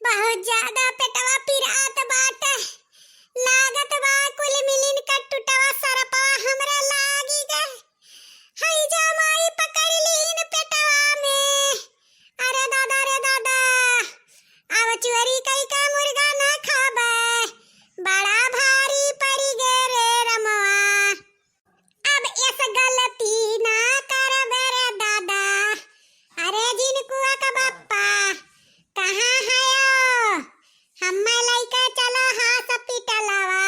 बहुत ज्यादा पेटवा पिरात बाटे। लागत बा कुल मिलिन का टूटवा सरपवा हमरा लागी गए। हई जमाई पकड़ लीन पेटवा में। अरे दादा रे दादा, अब चोरी कई का मुर्गा ना खाबे, बड़ा भारी पड़ी गे रे रमवा। अब ऐसा गलती ना करबे रे दादा। अरे जिनकुआ का बाप्पा कहाँ है यो? हम्मे लइका चलो हॉस्पिटलवा।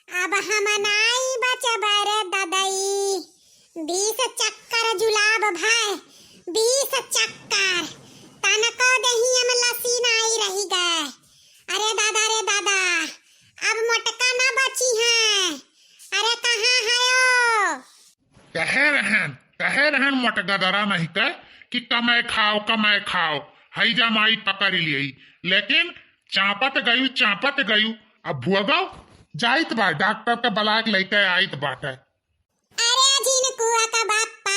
अब हम नाई बचबे रे दादाई। 20 चक्कर जुलाब भाई, 20 चक्कर तनको दही हम लसी नाई रही गए। अरे दादा रे दादा, अब मोटका ना बची है। अरे कहाँ है यो? कहे रहन मोटका दरा नहीं कह कि कमाए खाओ हई जमाई पकड़ लियई, लेकिन चापत गयू अब भुआगाओ जाइत बा डॉक्टर के बलाक लेके आइत बाटे। अरे जिनकुआ का बाप्पा,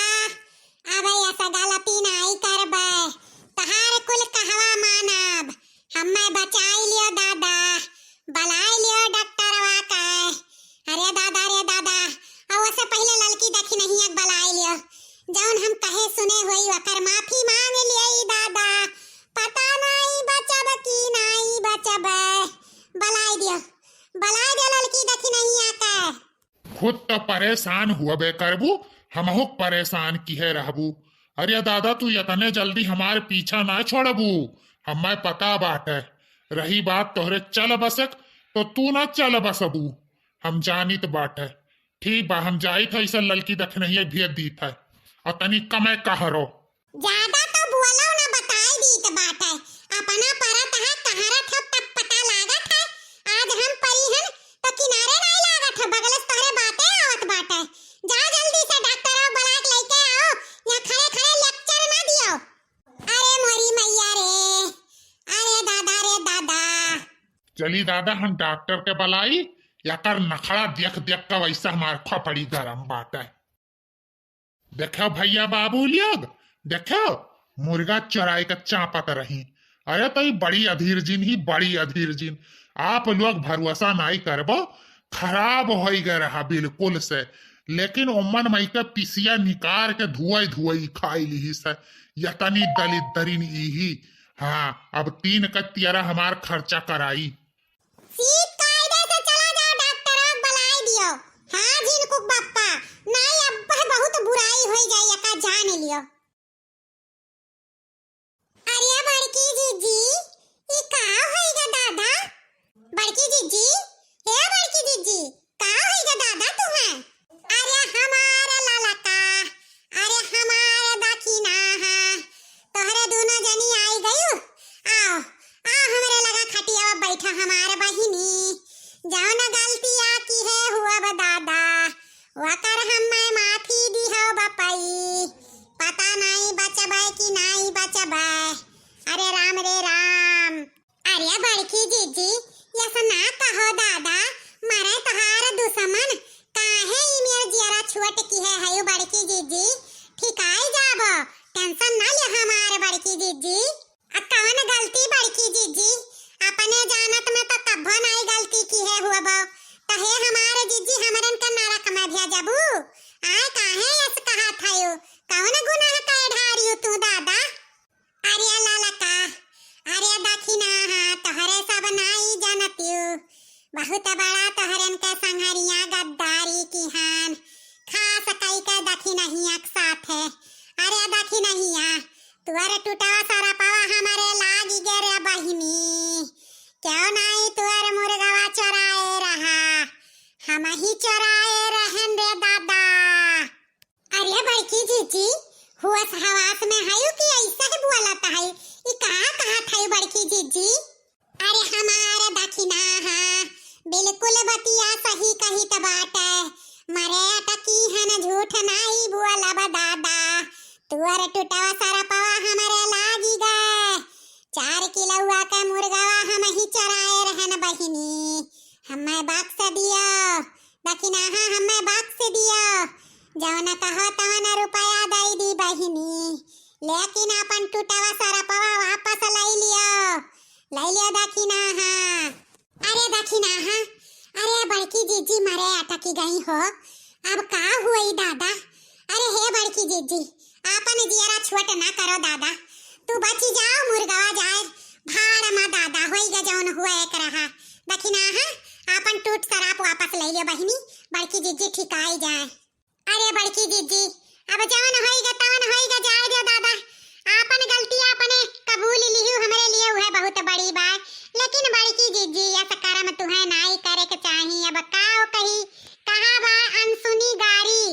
अब ऐसा गलती नहीं करबे। तहार कुल कहवा मानब। हम्मे बचाई लियो दादा, बलाई लियो डॉक्टरवा के। अरे दादा रे दादा, और उससे पहले लड़की देखी नहीं एक बलाई लियो। जौन हम कहे सुने हुई वकर माफी मांग लियई दादा। पता नहीं बचब की नहीं बचब। बलाई दियो लड़की देखी नहीं आके। खुद तो परेशान हुआ बे करबू, हमहु परेशान किहे रहबू। अरे दादा तू इतने जल्दी हमारे पीछा ना छोड़बू, हमें पता बाटे। रही बात तोहरे चल बसक तो तू ना चल बसबू, हम जानित बाटे। ठीक बा, हम जाइत है लड़की देखने ही भेज दीत है और तनी कमे कहरो। ज्यादा तो बोलो ना, बताई दीत बाटे। अपना परत है कहारा थप तब पता लागत है। आज हम परी हन तो किनारे नहीं लागत है, बगल से तोहरे बातें आवत बाटे। जा जल्दी से डॉक्टर और बलाक लेके आओ, या खड़े खड़े लेक्चर ना दियो। अरे मोरी मैया रे, अरे दादा रे दादा। चली दादा हम डॉक्टर के बलाई, या कर नखड़ा देख देख कर वैसा हमार खोपड़ी गरम बाटे। देखो भैया बाबू लोग, देखो मुर्गा चराई का चापत रही। अरे तो बड़ी अधीर जिन आप लोग भरोसा नहीं करबो, खराब हो गए रहा बिल्कुल से। लेकिन उमन मई के पिसिया निकार के धुआई खाई ली से यतनी दलित दरिन इही। हाँ, अब 3 का 13 हमार खर्चा कराई। सीट कायदे से चला जाओ, डॉक्टर और बलाई दियो। हाँ जिनको बाप्पा, नहीं अब बहुत बुराई हो जाए का जान लियो। अरे बड़की जीजी, ये का होइगा दादा? बड़की जीजी, हे बड़की जीजी, का होइगा दादा तुम्हें? अरे हमारा ललका, अरे हमारा दखिना है। तोहरे दोनों जनी आई गयो। आओ हमरे लगा खटिया बैठा हमारे बहिनी। जाओ ना गलती की है हुआ बा दादा, वकर हमें माफी दी हो बपाई। पता नहीं बचबे कि नहीं बचबे। अरे राम रे राम। अरे बड़की जीजी, ऐसा ना कहो दादा, मरे तहार दुश्मन काहे ई मेर जियरा छुअट की है यो बड़की जीजी। ठिकाई जाबो, टेंशन ना ले हमारे बड़की जीजी। कौन गलती बड़की जीजी? अपने जानत में तो कब्बो नहीं गलती की है हुआ बा। तो हे हमारे जीजी हमरन का नरक में भेजबू। आय काहे ऐसे कहा था यो? कौन गुनाह कर ढारियो तू दादा? अरे ललका, अरे दखिना हां तोहरे सब नहीं जानतियो। बहुत बड़ा तोहरन के संघरिया गद्दारी की हान। खास कई के दखिनहिया के साथ है। अरे दखिनहिया तुअर टूटवा सारा पावा हमारे लागी गे रे बहिनी। क्यों नहीं तुअर मुर्गवा चोराए रहा, हम ही चोराए रहन रे दादा। अरे बड़की जीजी, हुआ हवास में है कि ऐसा ही बोलता है? ये कहाँ था बड़की जीजी? अरे हमारे दखिना है, बिल्कुल बतिया सही कही त बाटे। मरे अटकी हन झूठ नहीं बोला बा दादा। तुअर टूटवा सारा पावा हमारे लागी गए। 4 किलो का मुर्गावा हम ही चराए रहन बहिनी। हमें बक्स दियो दखिना, हाँ हमें बक्स दियो। जौन कहो तवन रुपया दई दी बहिनी, लेकिन अपन टूटवा सारा पावा वापस लाई लियो। लाई लियो दखिना हाँ। अरे दखिना हाँ, अरे बड़की जीजी मरे अटकी गई हो, अब का हुई दादा। अरे हे बड़की जीजी, आपन जियरा छोट ना करो दादा, तू बची जाओ मुर्गवा जाए भाड़ में दादा, होई ग जौन हुआ एक रहा। दखिना हाँ, आपन टूट सराप वापस ले लियो बहिनी, बड़की जीजी ठिकाई जाए। अरे बड़की जीजी, अब जौन होई ग तौन होई ग, जाए दियो दादा, आपन गलती आपने कबूल लिहू, हमरे लिए है बहुत बड़ी बात। लेकिन बड़की जीजी ऐसा कर्म तुम्हें नाई करे के चाहिए। अब काओ कही कहा बा अनसुनी गारी,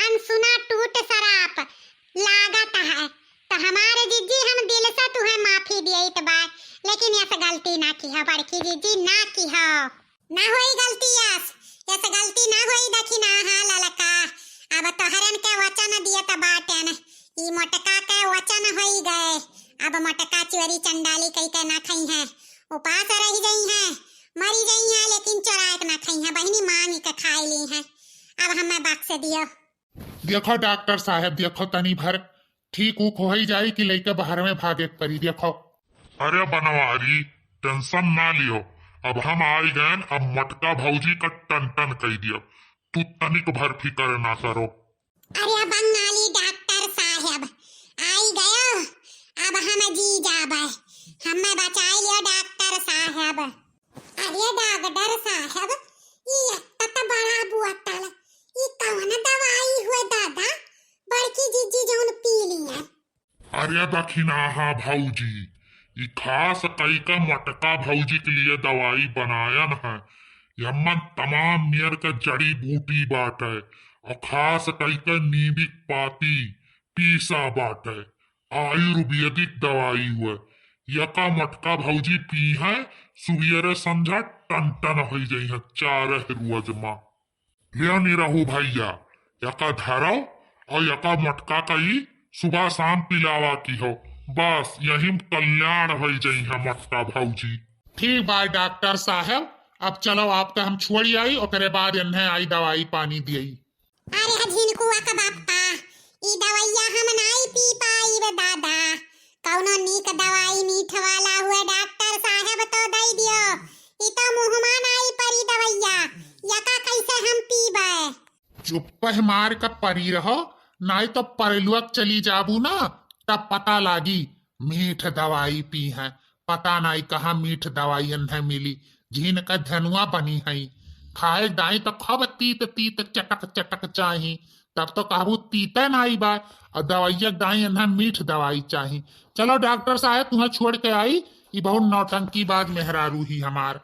अनसुना टूट सराप लागत है। तो हमारे जीजी हम दिल से तुम्हें माफी दिए बा, लेकिन ऐसा गलती ना की हो बड़की जीजी, ना की हो, ना होई गलती, ऐसा गलती ना होई। दखिना हाँ ललका, अब तोहरन के वचन दिए त बाटन, ई मोटका के वचन होई गए। अब मोटका चोरी चंडाली कई के ना खाई है, उपास रह गई है, मरी गई है, लेकिन चोरा के ना खाई है, बहिनी मांग के खाई ली है। अब हमें बख्श दियो। देखो डॉक्टर साहब, देखो तनी भर ठीक उक हो ही जाए कि लेके बाहर में भागे परी। देखो अरे बनवारी, टेंशन ना लियो, अब हम आई गए, अब मटका भौजी का टन टन कह दियो, तू तनिक भर फिकर ना करो। अरे बंगाली डॉक्टर साहब आई गयो, अब हम जी जाबे, हमें बचाई लियो डॉक्टर साहब। अरे डॉक्टर साहब, ये तत बड़ा बुआतल, ये कौन दवाई हुए दादा, बड़की जीजी जौन पी लिया। अरे दखिना हाँ भौजी, ये खास कई का मटका भौजी के लिए दवाई बनायन है। यमन तमाम नियर का जड़ी बूटी बाटे, और खास कई का नीबिक पाती पीसा बाटे, आयुर्वेदिक दवाई हुए। यका मटका भौजी पी है, सुबेरे संझा टन टन हो जाई है, 4 रोज माँ। ले नहीं रहू भैया, यका धरो और यका मटका कई सुबह शाम पिलावा की हो, बस यही कल्याण हो जाई है मटका भौजी। ठीक बात डॉक्टर साहब, अब चलो आपका हम छोड़ी आई, और बाद इन्हें आई दवाई पानी दी। अरे झिनकुआ का बापा, ई दवाइया हम नाई पी पाई बे दादा, कौनो नीक दवाई मीठ वाला हुआ डॉक्टर साहब तो दई दियो, ई तो मुहमा नाई परी दवाइया, यका कैसे हम पीबे। चुप मार का परी रहो, नहीं तो परलुअक चली जाबू ना, तब पता लागी मीठ दवाई पी है। पता नहीं कहाँ मीठ दवाई इन्हें मिली, झीन का धनुआ बनी है, खाए दाई तो खब तीत तीत चटक चटक चाही, तब तो कहबू तीते नाई बा, और दवाइया दाई इन्हें मीठ दवाई चाही। चलो डॉक्टर साहब, तुम्हें छोड़ के आई, ये बहुत नौटंकी बात मेहरारू ही हमार।